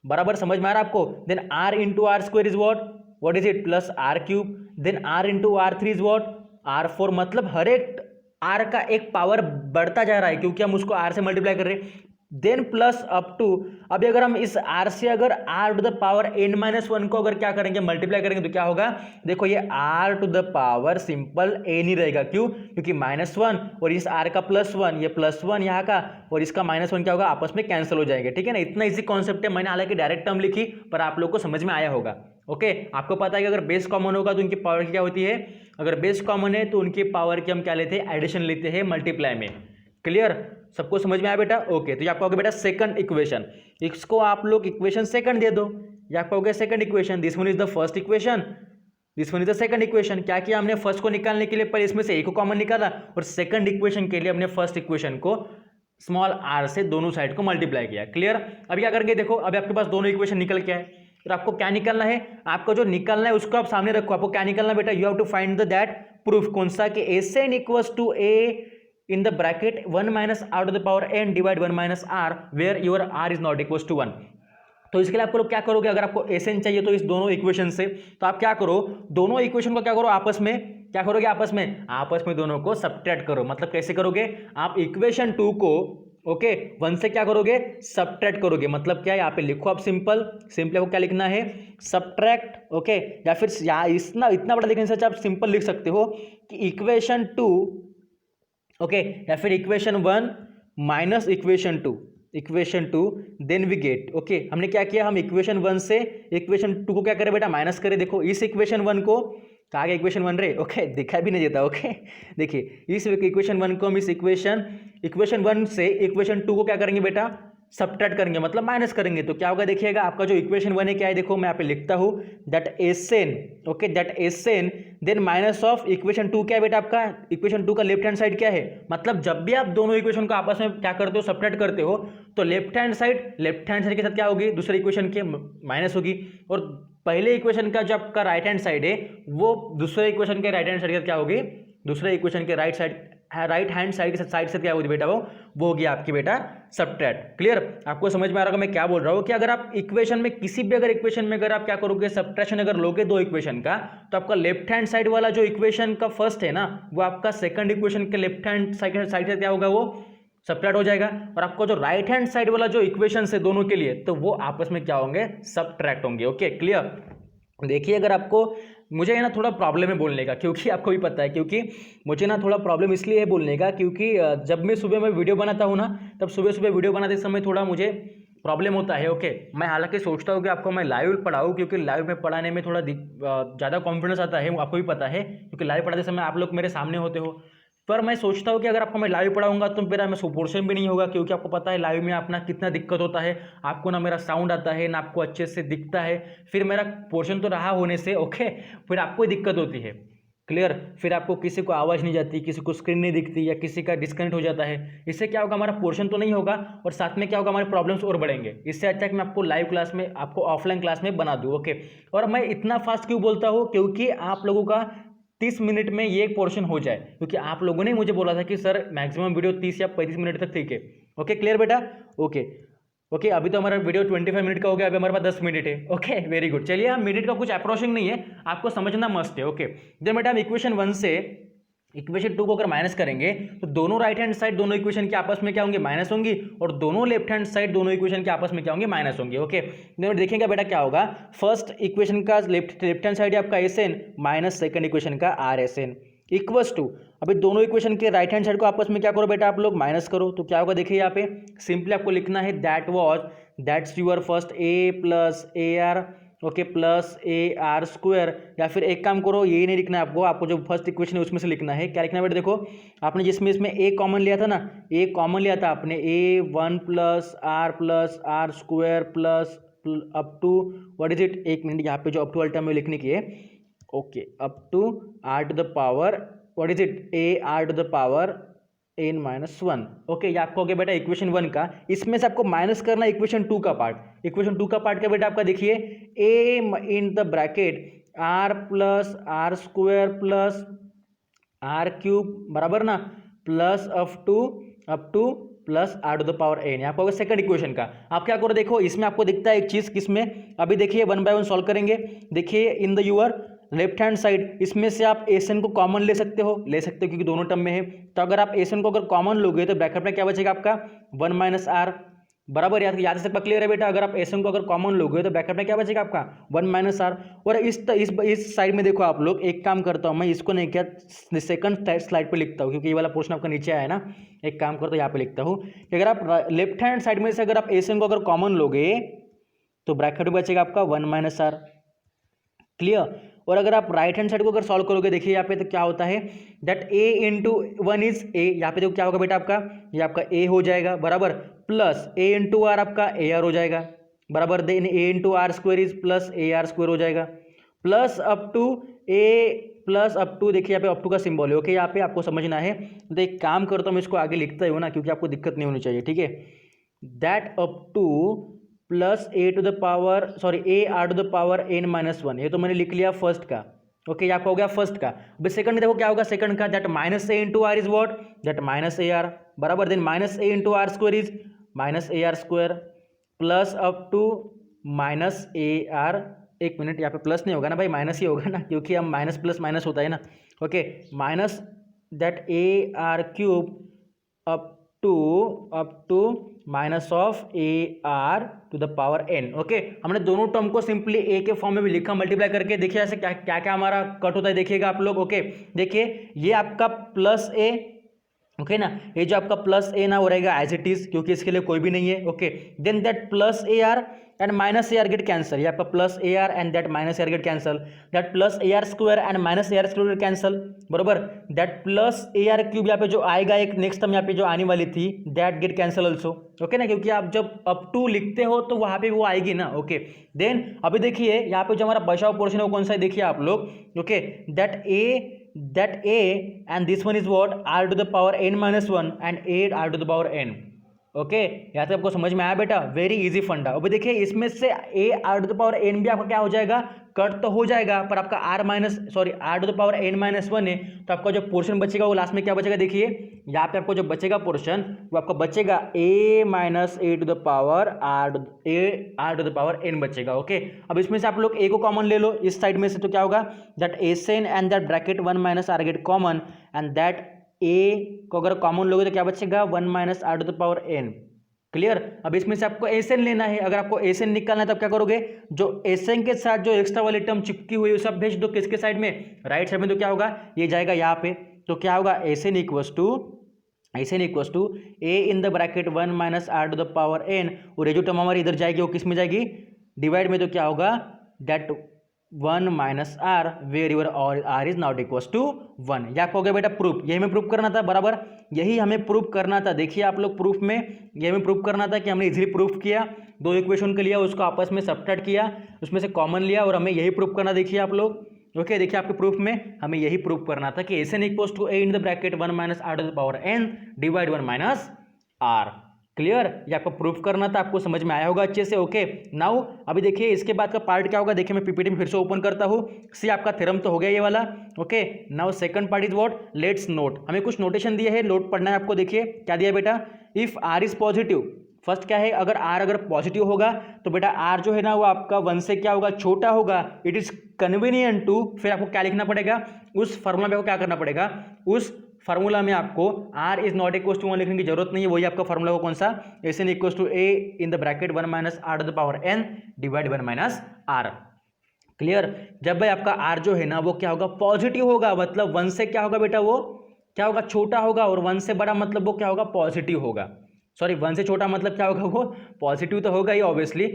बराबर, समझ में आ रहा है आपको? Then R into are square is what is it, plus are cube, then R into R three is what, R4, मतलब हर एक आर का एक पावर बढ़ता जा रहा है क्योंकि हम उसको आर से मल्टीप्लाई कर रहे हैं। देन प्लस अप टू, अभी अगर हम इस आर से अगर are to the power n-1 को अगर क्या करेंगे, मल्टीप्लाई करेंगे, तो क्या होगा, देखो ये R to the power simple n ही रहेगा, क्यों, क्योंकि -1 और इस आर का +1, ये +1 यहाँ का और इसका -1 क्या होगा, आपस में कैंसिल हो जाएंगे। ठीक है ना, इतना इजी कॉन्सेप्ट है। मैंने हालांकि डायरेक्ट टर्म लिखी पर आप लोग को समझ में आया होगा। ओके, आपको पता है कि अगर बेस कॉमन होगा तो उनकी पावर क्या होती है, अगर बेस कॉमन है तो उनकी पावर की हम क्या लेते हैं, एडिशन लेते हैं मल्टीप्लाई में। क्लियर, सबको समझ में आया बेटा? ओके, तो ये आपका हो गया बेटा सेकंड इक्वेशन, इसको आप लोग इक्वेशन सेकंड दे दो, ये आपका हो गया second equation, this one is the first equation, this one is the second equation. क्या किया हमने, फर्स्ट को निकालने के लिए पहले इसमें से ए को कॉमन निकाला और सेकंड इक्वेशन के लिए हमने फर्स्ट इक्वेशन को स्मॉल आर से दोनों साइड को मल्टीप्लाई किया। क्लियर, अभी क्या करेंगे, देखो अभी आपके पास दोनों इक्वेशन निकल के आए, तो आपको क्या निकालना है, आपको जो निकालना है उसको आप सामने रखो। आपको क्या निकालना बेटा, you have to find the that proof, कौन सा, कि SN equals to A in the bracket 1 minus r to the power n divide 1 minus r where your r is not equals to 1। तो इसके लिए आप लोग क्या करोगे, अगर आपको एसएन चाहिए तो इस दोनों इक्वेशन से, तो आप क्या करो, दोनों इक्वेशन को क्या करो, आपस में क्या करोगे, आपस में दोनों को सब्ट्रैक्ट करो। मतलब कैसे करोगे, आप इक्वेशन 2 को ओके 1 से क्या करोगे, सब्ट्रैक्ट करोगे। मतलब क्या, यहाँ पे लिखो आप सिंपल आपको क्या लिखना है, सब्ट्रैक्ट। ओके, या फिर इतना बड़ा लिखने से आप सिंपल लिख सकते हो कि इक्वेशन 2 ओके, या फिर equation 1 minus equation 2 then we get. Okay, हमने क्या किया, हम इक्वेशन 1 से इक्वेशन 2 को क्या करें बेटा, माइनस करें। देखो इस इक्वेशन 1 को, कहा गया इक्वेशन 1 रे, ओके दिखाई भी नहीं देता। ओके, देखिए इस इक्वेशन 1 को हम इस इक्वेशन 1 से इक्वेशन 2 को क्या करेंगे बेटा, सब्ट्रैक्ट करेंगे, मतलब माइनस करेंगे। तो क्या होगा, देखिएगा आपका जो इक्वेशन 1 है क्या है, देखो मैं यहाँ पे लिखता हूँ that SN, okay that SN then minus of equation 2 क्या है बेटा, आपका इक्वेशन 2 का लेफ्ट हैंड साइड क्या है। मतलब जब भी आप दोनों इक्वेशन को आपस में क्या करते हो, सब्ट्रैक्ट करते हो, तो लेफ्ट हैंड साइड के साथ क्या होगी, दूसरे इक्वेशन के माइनस होगी, और पहले इक्वेशन का जो आपका राइट हैंड साइड है वो दूसरे इक्वेशन के राइट हैंड साइड के साथ क्या होगी, दूसरे इक्वेशन के राइट हैंड साइड से क्या होगी बेटा, वो होगी आपकी बेटा सब्ट्रैक्ट। क्लियर, आपको समझ में आ रहा होगा मैं क्या बोल रहा हूँ कि अगर आप इक्वेशन में किसी भी अगर इक्वेशन में अगर आप क्या करोगे, सब्ट्रैक्शन अगर लोगे दो इक्वेशन का, तो आपका लेफ्ट हैंड साइड वाला जो इक्वेशन का फर्स्ट है ना, वो आपका सेकंड इक्वेशन के लेफ्ट हैंड साइड से क्या होगा, वो सब्ट्रैक्ट हो जाएगा। और आपको जो राइट हैंड साइड वाला जो इक्वेशन है दोनों के लिए, तो वो आपस में क्या होंगे, सब्ट्रैक्ट होंगे। Okay clear. देखिए अगर आपको, मुझे है ना थोड़ा प्रॉब्लम है बोलने का, क्योंकि आपको भी पता है, क्योंकि मुझे ना थोड़ा प्रॉब्लम इसलिए है बोलने का, क्योंकि जब मैं सुबह में वीडियो बनाता हूँ ना, तब सुबह सुबह वीडियो बनाते समय थोड़ा मुझे प्रॉब्लम होता है। ओके, मैं हालांकि सोचता हूँ कि आपको मैं लाइव पढ़ाऊँ, क्योंकि लाइव में पढ़ाने में थोड़ा ज़्यादा कॉन्फिडेंस आता है, आपको भी पता है, क्योंकि लाइव पढ़ाते समय आप लोग मेरे सामने होते हो। पर मैं सोचता हूँ कि अगर आपको मैं लाइव पढ़ाऊंगा तो मेरा मैं पोर्शन भी नहीं होगा, क्योंकि आपको पता है लाइव में अपना कितना दिक्कत होता है, आपको ना मेरा साउंड आता है ना आपको अच्छे से दिखता है, फिर मेरा पोर्शन तो रहा होने से, ओके, फिर आपको ही दिक्कत होती है। क्लियर, फिर आपको किसी को आवाज़ नहीं जाती, किसी को स्क्रीन नहीं दिखती, या किसी का डिस्कनेक्ट हो जाता है। इससे क्या होगा, हमारा पोर्शन तो नहीं होगा, और साथ में क्या होगा, हमारे प्रॉब्लम्स और बढ़ेंगे। इससे अच्छा है कि मैं आपको लाइव क्लास में, आपको ऑफलाइन क्लास में बना दूँ। ओके, और मैं इतना फास्ट क्यों बोलता हूँ, क्योंकि आप लोगों का 30 मिनट में ये पोर्शन हो जाए, क्योंकि आप लोगों ने मुझे बोला था कि सर मैक्सिमम वीडियो 30 या 35 मिनट तक ठीक है। ओके क्लियर बेटा, ओके ओके। अभी तो हमारा वीडियो 25 मिनट का हो गया, अभी हमारे पास 10 मिनट है। Okay very good. चलिए, हम मिनट का कुछ अप्रोचिंग नहीं है, आपको समझना मस्त है। ओके, जब बेटा हम इक्वेशन 1 से इक्वेशन 2 को अगर माइनस करेंगे, तो दोनों राइट हैंड साइड दोनों इक्वेशन के आपस में क्या होंगे, माइनस होंगी, और दोनों लेफ्ट हैंड साइड दोनों इक्वेशन के आपस में क्या होंगे, माइनस होंगे। ओके, देखेंगे बेटा क्या होगा, फर्स्ट इक्वेशन का लेफ्ट हैंड साइड है आपका s n, minus second equation का r S N, equals to, अभी दोनों इक्वेशन के राइट हैंड साइड को आपस में क्या करो बेटा, आप लोग माइनस करो। तो क्या होगा, देखिए यहाँ पे सिंपली आपको लिखना है that's your first A plus A R, okay, plus A R square, या फिर एक काम करो, ये नहीं लिखना है आपको जो फर्स्ट इक्वेशन है उसमें से लिखना है। क्या लिखना है बेटा, देखो आपने जिसमें इसमें ए कॉमन लिया था ना, ए कॉमन लिया था आपने, A 1 plus are square plus up to what is it, एक मिनट, यहाँ पे जो अप टू वाला टर्म में लिखने की है, okay, up to are to the power what is it, A are to the power n-1। Okay, ये आपको हो गया बेटा इक्वेशन 1 का। इसमें से आपको माइनस करना इक्वेशन 2 का पार्ट। इक्वेशन 2 का पार्ट क्या बेटा आपका, देखिए a in the bracket r plus are square plus are cube, बराबर ना, plus up to plus R to the power n, आपको होगा सेकंड इक्वेशन का। आप क्या करो, देखो इसमें आपको दिखता है एक चीज, किसमें, अभी देखिए 1 बाय 1 सॉल्व करेंगे। देखिए in the your left hand side, इसमें से आप एस एन को कॉमन ले सकते हो क्योंकि दोनों टर्म में है। तो अगर आप एस एन को अगर कॉमन लोगे तो ब्रैकेट में क्या बचेगा आपका, 1 माइनस आर, बराबर, याद से क्लियर है बेटा। अगर आप एस एन को अगर कॉमन लोगे तो ब्रैकेट में क्या बचेगा आपका, 1 माइनस आर। और इस साइड में देखो आप लोग, एक काम करता हूँ मैं, इसको नहीं क्या सेकंड स्लाइड पे लिखता हूँ, क्योंकि ये वाला पोर्शन आपका नीचे आया है ना। एक काम करता हूँ, यहाँ पे लिखता हूँ कि अगर आप लेफ्ट हैंड साइड में से अगर आप एस एन को अगर कॉमन लोगे तो ब्रैकेट में बचेगा आपका 1 माइनस आर। क्लियर। और अगर आप राइट हैंड साइड को अगर सॉल्व करोगे, देखिए यहाँ पे तो क्या होता है, that a into 1 is a, यहाँ पे देखो क्या होगा बेटा आपका, ये आपका a हो जाएगा, बराबर, प्लस a इंटू आर आपका a r हो जाएगा, बराबर, then a into are square is plus a r square हो जाएगा, प्लस अप टू देखिए यहाँ पे अप टू का सिंबल है। ओके, यहाँ पे आपको समझना है। तो एक काम करता हूँ, मैं इसको आगे लिखता हूँ ना, क्योंकि आपको दिक्कत नहीं होनी चाहिए, ठीक है। That up to plus A to the power A are to the power n-1, ये तो मैंने लिख लिया फर्स्ट का। ओके, ये आपका हो गया फर्स्ट का। अभी सेकंड देखो क्या होगा, सेकंड का that minus a into are is what, that minus a r, बराबर, then minus a into are square is minus a are square, plus up to minus a r, एक minute, यहाँ पे plus नहीं होगा ना भाई, minus ही होगा ना, क्योंकि हम माइनस प्लस माइनस होता है ना। Okay, minus that A are cube up to minus of A are to the power n। Okay, हमने दोनों टर्म को सिंपली a के फॉर्म में भी लिखा मल्टीप्लाई करके। देखिए ऐसे क्या क्या क्या हमारा कट होता है, देखिएगा आप लोग। ओके, देखिए ये आपका प्लस a, ओके ना, ये जो आपका प्लस ए ना हो रहेगा एज इट इज, क्योंकि इसके लिए कोई भी नहीं है। Okay, then that plus A r and minus a r get cancel, ये आपका plus A r and that minus a r get cancel, that plus A R square and minus a are square get cancel, बराबर, that plus A R cube यहाँ पे जो आएगा, एक next term यहाँ पे जो आने वाली थी, that get cancel also. Okay ना, क्योंकि आप जब अप टू लिखते हो तो वहाँ पे वो आएगी ना। ओके, देन अभी देखिए यहाँ पे जो हमारा बचा हुआ पोर्शन है वो कौन सा है, देखिए आप लोग। Okay, that a and this one is what, r to the power n-1 and 8 r to the power n। Okay, यहाँ तक आपको समझ में आया बेटा? वेरी इजी फंडा। अभी देखिए इसमें से A are to the power N भी आपका क्या हो जाएगा, कट तो हो जाएगा, पर आपका R to the power N minus one है, तो आपका जो पोर्शन बचेगा वो लास्ट में क्या बचेगा, देखिए यहाँ पे आपको जो बचेगा पोर्शन वो आपका बचेगा a minus a to the power r to the power n बचेगा। ओके, अब इसमें से आप लोग ए को कॉमन ले लो इस साइड में से, तो क्या होगा, that n and that bracket one minus r get common, and that a को अगर कॉमन लोगे तो क्या बचेगा, one minus are to the power n. Clear? अब इसमें से आपको एसएन लेना है, अगर आपको एसएन निकालना है तब क्या करोगे, जो एसएन के साथ जो एक्स्ट्रा वाली टर्म चिपकी हुई है सब भेज दो किसके साइड में, राइट साइड में, तो क्या होगा, ये जाएगा यहाँ पे, तो क्या होगा, SN equals to A in the bracket one minus are to the power N, और ये जो टर्म हमारी इधर जाएगी वो किस में जाएगी, डिवाइड में, तो क्या होगा, that one minus R where your are is not equals to one. या हो गया बेटा प्रूफ, यही हमें प्रूफ करना था, बराबर यही हमें प्रूफ करना था। देखिए आप लोग प्रूफ में ये हमें प्रूफ करना था कि हमने इजीली प्रूफ किया, दो इक्वेशन के लिया, उसको आपस में सब्ट्रैक्ट किया, उसमें से कॉमन लिया, और हमें यही प्रूफ करना। देखिए आप लोग, ओके, देखिए आपके प्रूफ में हमें यही प्रूफ करना था कि S N equals to A in the bracket one minus are to the power N divide one minus R. Clear? ये आपको प्रूफ करना था, आपको समझ में आया होगा अच्छे से। ओके, नाउ अभी देखिए इसके बाद का पार्ट क्या होगा, देखिए मैं पीपीटी में फिर से ओपन करता हूँ। सी आपका थ्योरम तो हो गया ये वाला। Okay, now second part is what, let's note. हमें कुछ नोटेशन दिए है, नोट पढ़ना है आपको। देखिए क्या दिया बेटा, if R is positive, first क्या है, अगर आर अगर पॉजिटिव होगा तो बेटा आर जो है ना वो आपका वन से क्या होगा, छोटा होगा। इट इज कन्वीनियंट टू, फिर आपको क्या लिखना पड़ेगा, उस फॉर्मूला में आपको क्या करना पड़ेगा, उस फार्मूला में आपको r is not equal to one लिखने की जरूरत नहीं है, वही आपका फार्मूला को कौन सा, S N equal to A in the bracket one minus are to the power N divide one minus R. Clear? जब भाई आपका r जो है ना वो क्या होगा, पॉजिटिव होगा, मतलब वन से क्या होगा बेटा, वो क्या होगा, छोटा होगा, और वन से बड़ा मतलब वो क्या होगा, पॉजिटिव होगा। सॉरी, वन से छोटा मतलब क्या होगा, वो पॉजिटिव तो होगा ही ऑब्वियसली,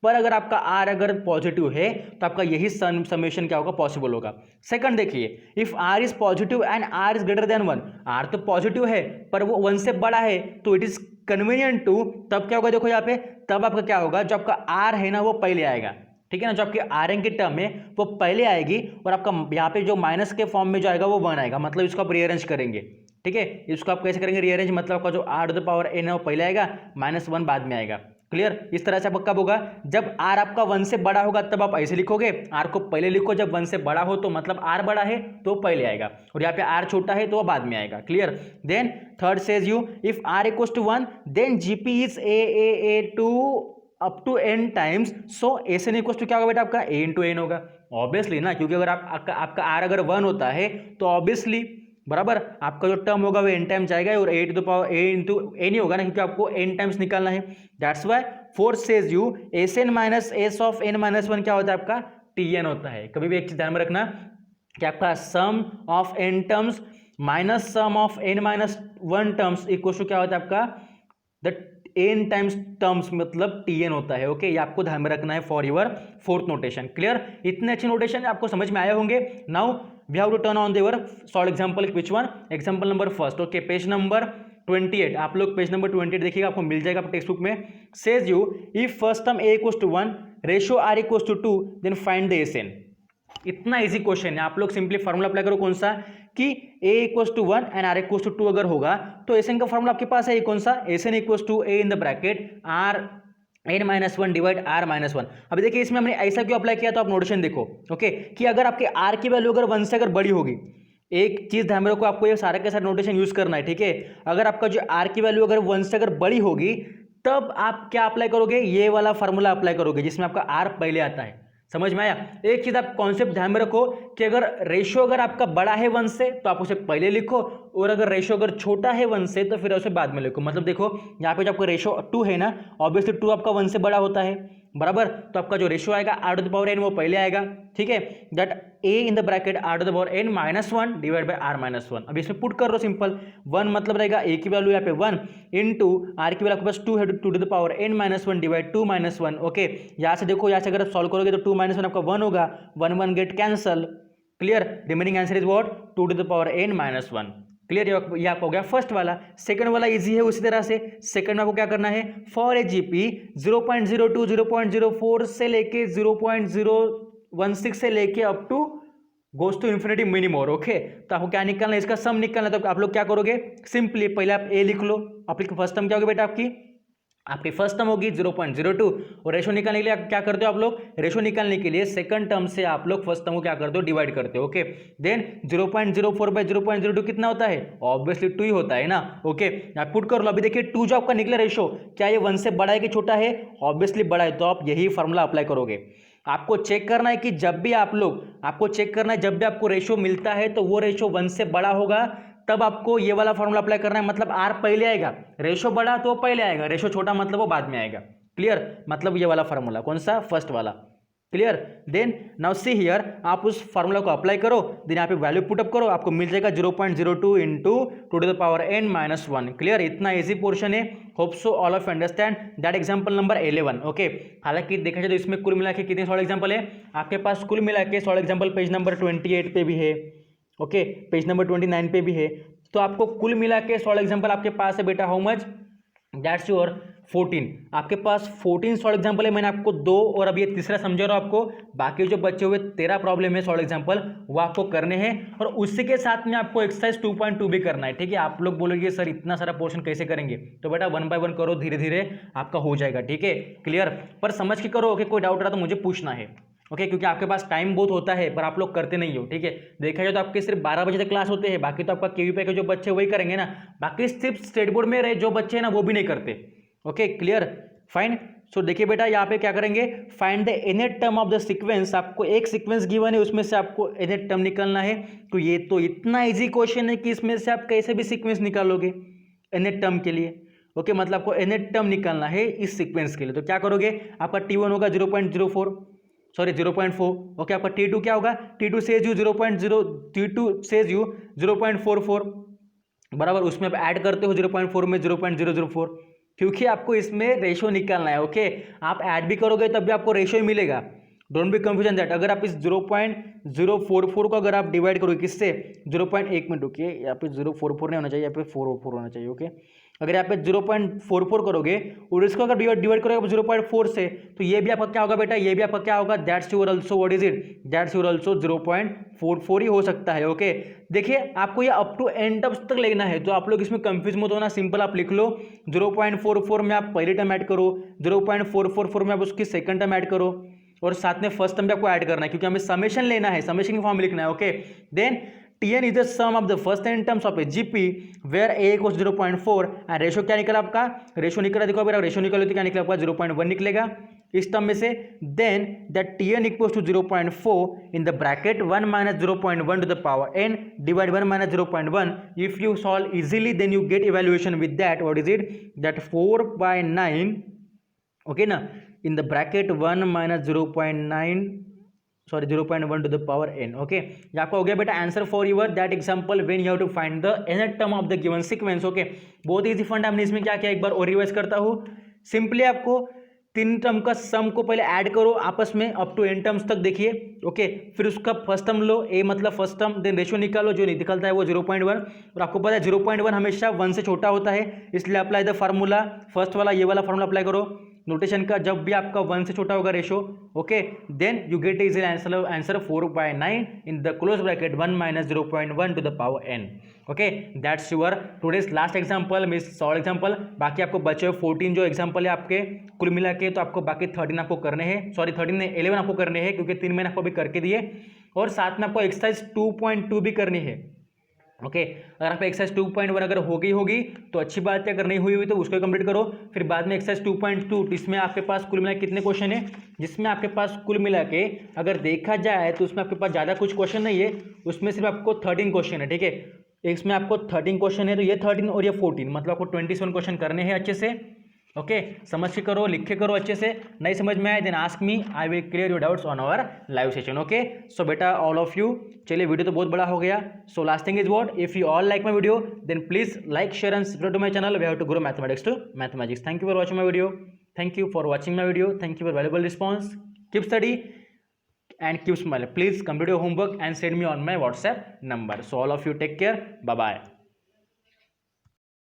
पर अगर आपका आर अगर पॉजिटिव है तो आपका यही समेशन क्या होगा, पॉसिबल होगा। सेकंड देखिए, if R is positive and R is greater than one, R तो पॉजिटिव है पर वो वन से बड़ा है, तो इट इज कन्वीनियंट टू, तब क्या होगा, देखो यहाँ पे, तब आपका क्या होगा, जो आपका आर है ना वो पहले आएगा, ठीक है ना, जो आपकी आर एन की टर्म है वो पहले आएगी, और आपका यहाँ पे जो माइनस के फॉर्म में जो आएगा वो वन आएगा, मतलब इसको आप रीअरेंज करेंगे। ठीक है, इसको आप कैसे करेंगे रीअरेंज, मतलब आपका जो R to the power N है वो पहले आएगा, माइनस वन बाद में आएगा। क्लियर? इस तरह से आपका कब होगा, जब आर आपका वन से बड़ा होगा तब आप ऐसे लिखोगे, आर को पहले लिखो, जब वन से बड़ा हो तो मतलब आर बड़ा है तो पहले आएगा, और यहाँ पे आर छोटा है तो बाद में आएगा। Clear? Then third says you, if R equals to one then GP is A to up to N times, so S N equals to क्या होगा बेटा, आपका ए इंटू एन होगा। ऑब्वियसली ना, क्योंकि अगर आपका आर अगर वन होता है तो ऑब्वियसली बराबर आपका जो टर्म होगा वो एन टाइम जाएगा, और a to the power a into n ही होगा ना, क्योंकि आपको एन टाइम्स निकालना है। That's why fourth says you s n minus s of n minus one क्या होता है, आपका टी एन होता है। कभी भी एक चीज ध्यान में रखना कि आपका sum of n terms minus sum of n minus one terms equal to क्या होता है, आपका द एन टाइम्स टर्म्स, मतलब टी एन होता है। ओके, ये आपको ध्यान में रखना है for your fourth notation. Clear? इतने अच्छे नोटेशन आपको समझ में आए होंगे। Now we have to turn on the solve example, which one, example number first। okay, page number 28, आप लोग पेज नंबर 28 देखिएगा, आपको मिल जाएगा टेक्स्ट बुक में। Says you if first term a equals to 1 ratio r equals to 2 then find the S N. इतना easy question है, आप लोग सिंपली फार्मूला अप्लाई करो, कौन सा, कि a equals to 1 and r equals to 2 अगर होगा तो एस एन का फार्मूला आपके पास है, कौन सा, S N equals to a in the bracket r N minus one divide R minus one. अभी देखिए इसमें हमने ऐसा क्यों अप्लाई किया, तो आप नोटेशन देखो। ओके, कि अगर आपके आर की वैल्यू अगर वन से अगर बड़ी होगी, एक चीज ध्यान में रखो, आपको ये सारे के सारे नोटेशन यूज करना है। ठीक है, अगर आपका जो आर की वैल्यू अगर वन से अगर बड़ी होगी तब आप क्या अप्लाई करोगे, ये वाला फार्मूला अप्लाई करोगे जिसमें आपका आर पहले आता है। समझ में आया? एक चीज आप कॉन्सेप्ट ध्यान में रखो कि अगर रेशियो अगर आपका बड़ा है वन से तो आप उसे पहले लिखो, और अगर रेशियो अगर छोटा है वन से तो फिर उसे बाद में लिखो। मतलब देखो यहाँ पे जो आपका रेशियो 2 है ना, ऑब्वियसली 2 आपका वन से बड़ा होता है, बराबर, तो आपका जो रेशियो आएगा R to the power N वो पहले आएगा। ठीक है, that A in the bracket R to the power N minus one divide by R minus one. अब इसमें पुट कर लो सिंपल, वन मतलब रहेगा ए की वैल्यू यहाँ पे 1 इंटू आर की वैल्यू आपके पास 2 है, 2 to the power N minus one divide 2 minus one. Okay, यहाँ से देखो, यहाँ से अगर आप सॉल्व करोगे तो 2 माइनस वन आपका 1 होगा, 1 1 get cancel. Clear? Remaining answer is what, 2 to the power N minus one. Clear? ये आपको हो गया फर्स्ट वाला। सेकंड वाला इजी है उसी तरह से। सेकंड में आपको क्या करना है, फॉर ए जीपी 0.02 0.04 से लेके 0.016 से लेके up to goes to infinity many more. Okay, तो आपको क्या निकालना है, इसका सम निकालना है। तो आप लोग क्या करोगे, सिंपली पहले आप ए लिख लो। आपकी फर्स्ट टर्म क्या होगी बेटा, आपकी फर्स्ट टर्म होगी 0.02, और रेशो निकालने के लिए क्या करते हो आप लोग, रेशो निकालने के लिए सेकंड टर्म से आप लोग फर्स्ट टर्म को क्या करते हो, डिवाइड करते हो। ओके, देन 0.04 बाय 0.02 कितना होता है, ऑब्वियसली 2 ही होता है ना। ओके, आप पुट कर लो। अभी देखिए 2 जो आपका निकला रेशो, क्या ये 1 से बड़ा है कि छोटा है, ऑब्वियसली बड़ा है, तो आप यही फॉर्मूला अप्लाई करोगे। आपको चेक करना है कि जब भी आपको रेशो मिलता है तो वो रेशो 1 से बड़ा होगा, तब आपको ये वाला फॉर्मूला अप्लाई करना है। मतलब आर पहले आएगा, रेशो बड़ा तो पहले आएगा, रेशो छोटा मतलब वो बाद में आएगा। क्लियर, मतलब ये वाला फॉर्मूला कौन सा, फर्स्ट वाला। Clear, then now see here, आप उस फॉर्मूला को अप्लाई करो, देन यहाँ पे वैल्यू पुटअप करो, आपको मिल जाएगा 0.02 into 2 to the power n - 1। Clear, इतना इजी पोर्शन है। Hope so all of understand that example number 11। Okay, हालांकि देखा जाए तो इसमें कुल मिला के कितने सॉल्व एग्जांपल है आपके पास, कुल मिला के सॉल्व एग्जांपल पेज नंबर 28 पे भी है, ओके, पेज नंबर 29 पे भी है। तो आपको कुल मिला के सॉल्व एग्जांपल आपके पास है बेटा, हाउ मच, दैट्स योर 14। आपके पास 14 सॉल्व एग्जांपल है। मैंने आपको 2 और अब ये तीसरा समझा रहा हूं आपको, बाकी जो बचे हुए 13 प्रॉब्लम है सॉल्व एग्जांपल वो आपको करने हैं, और उसी के साथ में आपको एक्सरसाइज 2.2 भी करना है। ठीक है, आप लोग बोलोगे सर इतना सारा पोर्शन कैसे करेंगे, तो बेटा 1 बाय 1 करो, धीरे धीरे आपका हो जाएगा। ठीक है, क्लियर, पर समझ के करो। ओके, कोई डाउट रहा तो मुझे पूछना है। ओके, क्योंकि आपके पास टाइम बहुत होता है पर आप लोग करते नहीं हो। ठीक है, देखा जाए तो आपके सिर्फ 12 बजे तक क्लास होते हैं, बाकी तो आपका केवीपी के जो बच्चे वही करेंगे ना, बाकी सिर्फ स्टेट बोर्ड में रहे जो बच्चे हैं ना वो भी नहीं करते। Okay, clear, fine. सो देखिए बेटा यहाँ पे क्या करेंगे, find the Annette term of the sequence. आपको एक सीक्वेंस गिवन है, उसमें से आपको एनेट टर्म निकालना है। तो ये तो इतना इजी क्वेश्चन है कि इसमें से आप कैसे भी सीक्वेंस निकालोगे एनेट टर्म के लिए। ओके, मतलब आपको एनेट टर्म निकालना है इस सीक्वेंस के लिए। तो क्या करोगे, आपका T1 होगा 0.04, सॉरी 0.4। ओके, आपका T2 क्या होगा, T2 सेज यू 0.44, बराबर, उसमें आप ऐड करते हो 0.4 में 0.004, क्योंकि आपको इसमें रेशो निकालना है। ओके, आप ऐड भी करोगे तब भी आपको रेशो ही मिलेगा। Don't be confusion that. अगर आप इस 0.044 को अगर आप डिवाइड करोगे किससे, 0.1 में, रुकिए, यहाँ पे 044 नहीं होना चाहिए, यहाँ पे 404 होना चाहिए। ओके, अगर यहाँ पे 0.44 करोगे और इसको अगर डिवाइड करोगे 0.4 से, तो ये भी आपका क्या होगा बेटा, ये भी आपका क्या होगा, that's your also, what is it, that's your also 0.44 ही हो सकता है। ओके, देखिए आपको ये अप टू एन टर्म्स तक लेना है, तो आप लोग इसमें कंफ्यूज मत होना, सिंपल आप लिख लो 0.44 में आप पहली टर्म ऐड करो, 0.444 में आप उसकी सेकंड टर्म ऐड करो, और साथ में फर्स्ट टर्म भी आपको ऐड करना है, क्योंकि हमें समेशन लेना है, समेशन की फॉर्म में लिखना है। Okay, then Tn is the sum of the first n terms of a GP where a equals 0.4 and ratio क्या निकला आपका, रेशो निकला, देखो अगर रेशो निकले तो क्या निकला आपका 0.1 निकलेगा इस टर्म में से। Then that Tn equals to 0.4 in the bracket 1 minus 0.1 to the power n divide 1 minus 0.1. If you solve easily then you get evaluation with that, what is it, that 4/9, okay ना, in the bracket 1 minus 0.9, sorry 0.1 to the power n। Okay, ये आपका हो गया बेटा answer for your that example when you have to find the nth term of the given sequence. Okay, बहुत easy फंड। हमने इसमें क्या किया, एक बार और रिवाइज करता हूँ। सिंपली आपको 3 टर्म का सम को पहले ऐड करो आपस में अप टू n टर्म्स तक, देखिए। ओके, फिर उसका फर्स्ट टर्म लो, a मतलब फर्स्ट टर्म, देन रेशियो निकालो, जो निकलता है वो 0.1, और आपको पता है 0.1 हमेशा 1 से छोटा होता है, इसलिए अप्लाई द फार्मूला, फर्स्ट वाला ये वाला फार्मूला अप्लाई करो नोटेशन का, जब भी आपका 1 से छोटा होगा ratio. Okay, then you get is answer 4/9 in the close bracket 1 minus 0.1 to the power n। Okay, that's your today's last example, means solve example. बाकी आपको बचे हुए 14 जो एग्जांपल है आपके कुल मिला के, तो आपको बाकी 13 आपको करने हैं, सॉरी 13 नहीं 11 आपको करने हैं, क्योंकि 3 मैंने आपको भी करके दिए, और साथ में आपको एक्सरसाइज 2.2 भी करनी है। ओके, अगर आप एक्सरसाइज 2.1 अगर होगी तो अच्छी बात है, अगर नहीं हुई तो उसको कंप्लीट करो। फिर बाद में एक्सरसाइज 2.2, इसमें आपके पास कुल मिला कितने क्वेश्चन है, जिसमें आपके पास कुल मिला के अगर देखा जाए तो उसमें आपके पास ज़्यादा कुछ क्वेश्चन नहीं है, उसमें सिर्फ आपको 13 क्वेश्चन है। ठीक है, इसमें आपको 13 क्वेश्चन है, तो ये 13 और ये 14, मतलब आपको 27 क्वेश्चन करने हैं अच्छे से। ओके, समझ के करो, लिख के करो अच्छे से। नहीं समझ में आए then ask me, I will clear your doubts on our live session. Okay, so बेटा ऑल ऑफ यू, चलिए वीडियो तो बहुत बड़ा हो गया। So last thing is what, if you all like my video then please like, share and subscribe to my channel. We have to grow mathematics to mathematics. Thank you for watching my video, thank you for watching my video, thank you for valuable response. Keep study and keep smiling. Please complete your homework and send me on my WhatsApp number. So all of you take care. Bye bye.